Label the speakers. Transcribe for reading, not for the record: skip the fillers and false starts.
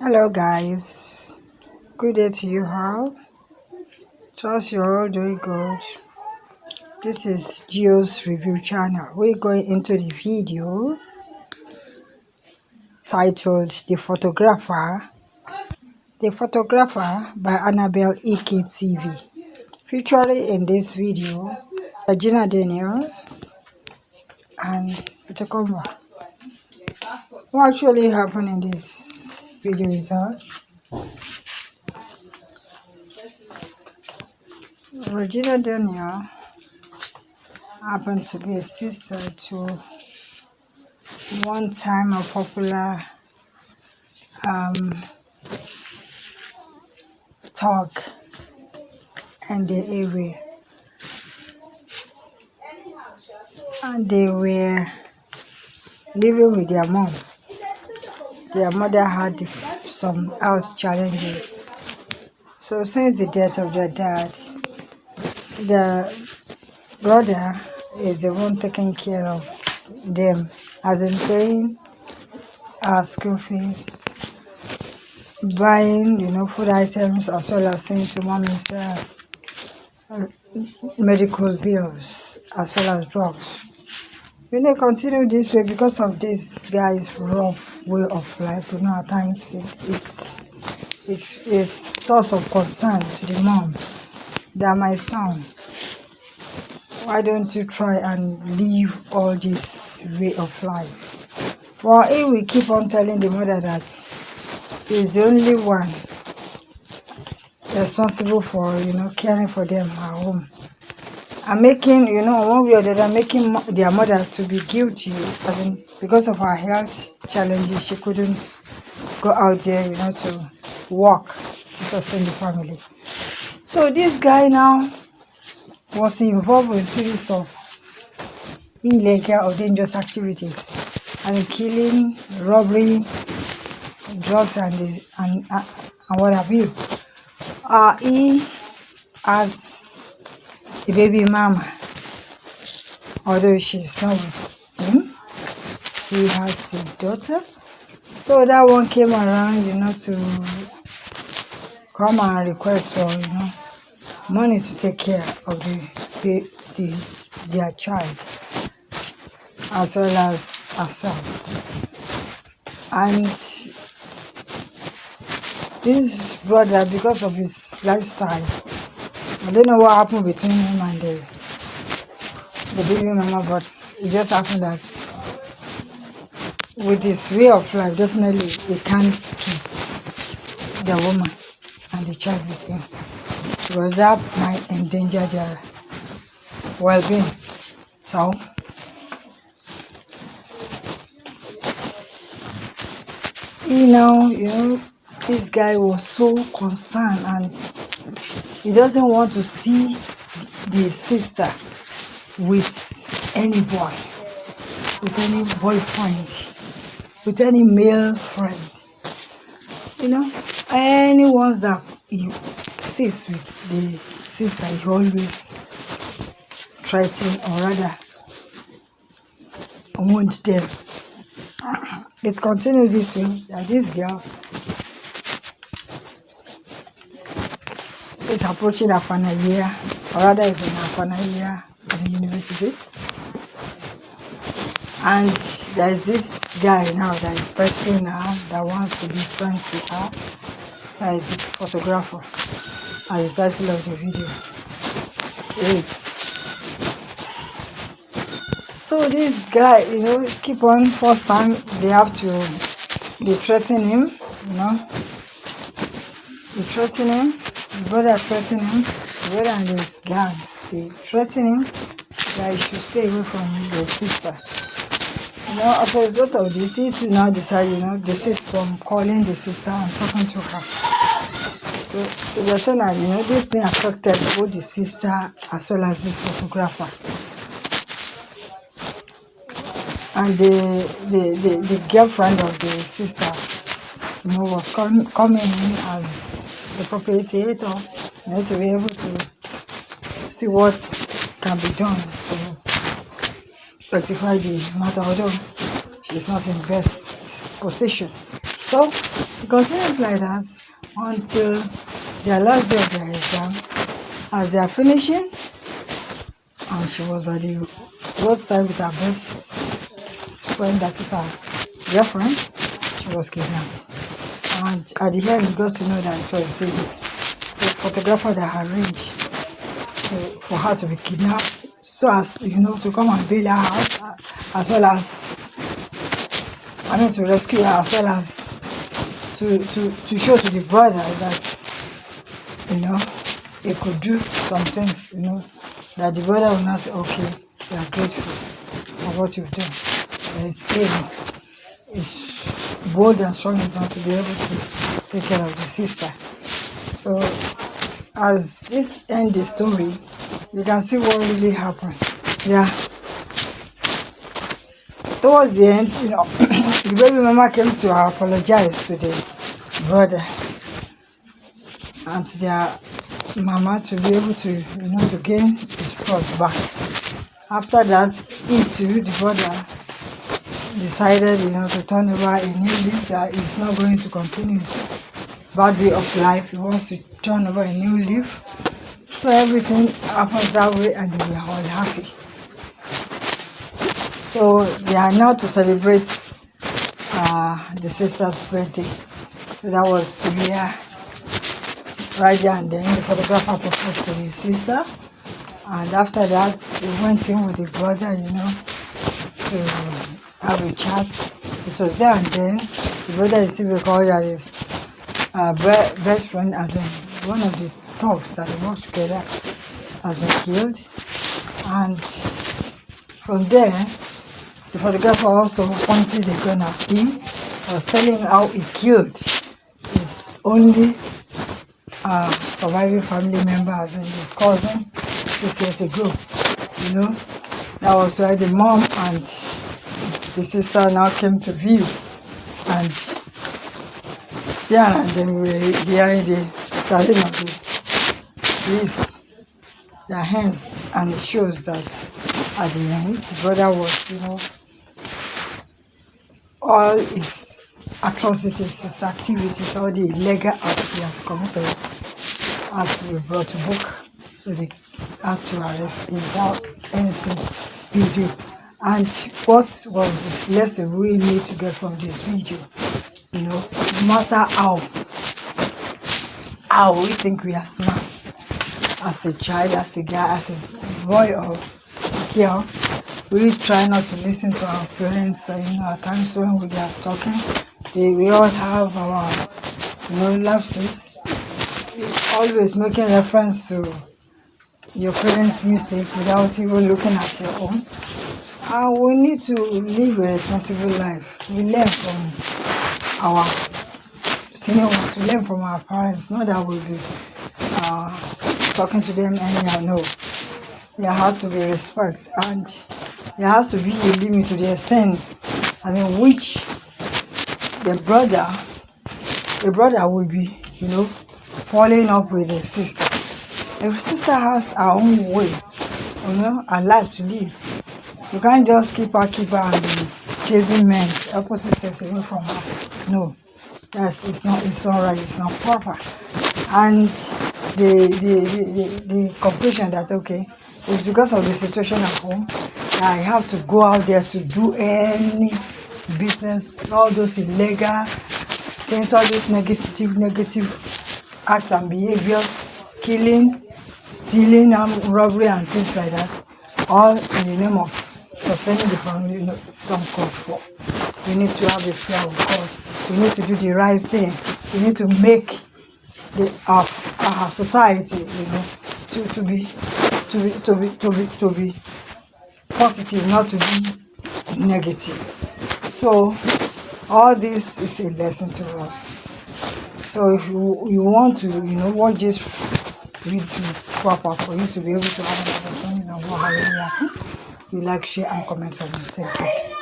Speaker 1: Hello guys, good day to you all. Trust you're all doing good. This is Gio's review channel. We're going into the video titled The Photographer. The Photographer by Annabelle EKTV. Featuring in this video, Regina Daniels and Komba. What actually happened in this video is that Regina Daniels happened to be a sister to one time a popular thug in the area, and they were living with their mom. Their mother had some health challenges, so since the death of their dad, the brother is the one taking care of them, as in paying school fees, buying food items, as well as saying to mommy's medical bills, as well as drugs. When they continue this way because of this guy's rough way of life, at times it's a source of concern to the mom that my son, why don't you try and leave all this way of life? Well, if we keep on telling the mother that he's the only one responsible for caring for them at home, and making one way or the other, making their mother to be guilty, as in because of her health challenges she couldn't go out there to work to sustain the family. So this guy now was involved in a series of illegal or dangerous activities, and killing, robbery, drugs, and what have you. He has a baby mama, although she's not with him. He has a daughter, so that one came around to come and request for money to take care of their child, as well as herself. And this brother, because of his lifestyle, I don't know what happened between him and the baby mama, but it just happened that with his way of life, definitely he can't keep the woman and the child with him, because that might endanger their well-being. So this guy was so concerned, and he doesn't want to see the sister with any boy, with any boyfriend, with any male friend. Anyone that he sees with the sister, he always threaten, or rather want them. It continued this way, that this girl is approaching her final year, or rather is in her final year at the university. And there's this guy now that is pursuing her, that wants to be friends with her, that is the photographer, as the title of the video reads. So this guy, keep on, first time they have to, they threaten him, they threaten him, the brother threaten him, the brother and his gangs, they threaten him that he should stay away from the sister. As a result of this, he to now decide, desist from calling the sister and talking to her. So they're saying that, this thing affected both the sister as well as this photographer. And the girlfriend of the sister, was coming in as the proprietor, to be able to see what can be done to rectify the matter, although she's not in best position. So it continues like that until their last day of their exam. As they are finishing, and she was by the roadside with her best friend, that is her girlfriend, she was kidnapped. And at the end, we got to know that it was the photographer that arranged for her to be kidnapped, so as to come and bail her out, as well as to rescue her, as well as to show to the brother that he could do some things, that the brother will not say, okay, we are grateful for what you've done. But his aim is bold and strong enough to be able to take care of the sister. So as this ends the story, you can see what really happened. Yeah. Towards the end, the baby mama came to apologize to the brother and to their mama to be able to, to gain his trust back. After that, he too, the brother, decided, to turn over a new leaf, that he's not going to continue his bad way of life. He wants to turn over a new leaf. So everything happens that way, and they were all happy. So they are now to celebrate the sister's birthday. So that was where right there and then the photographer proposed to the sister. And after that, they went in with the brother, to have a chat. It was there and then the brother received a call that his best friend, as in one of the thugs that they worked together, has been killed. And from there, the photographer also pointed the gun at him. Was telling him how he killed his only surviving family member, as in his cousin, 6 years ago. That was why the mom and the sister now came to view, and then we were hearing the siren of their hands, and it shows that at the end the brother was, all his atrocities, his activities, all the illegal acts he has committed had to be brought to book. So they had to arrest him without anything video. And what was this lesson we need to get from this video? No matter how we think we are smart, as a child, as a guy, as a boy or a girl, we try not to listen to our parents. At times when we are talking, we all have our lapses. Always making reference to your parents' mistake without even looking at your own. We need to live a responsible life. We learn from our senior ones, we learn from our parents. Not that we'll be talking to them anyhow. No. There has to be respect, and there has to be a limit to the extent in which the brother will be, following up with the sister. Every sister has her own way, her life to live. You can't just keep her and be chasing men, opposite sex away from her. No, it's not right. It's not proper. And the conclusion that it's because of the situation at home that I have to go out there to do any business, all those illegal things, all those negative acts and behaviors, killing, stealing, robbery, and things like that, all in the name of sustaining the family. Some called for. We need to have a fear of God. We need to do the right thing. We need to make our society, to be positive, not to be negative. So all this is a lesson to us. So if you want to, watch this video proper for you to be able to have an understanding of what really happened, you like, share, and comment on it. Thank you.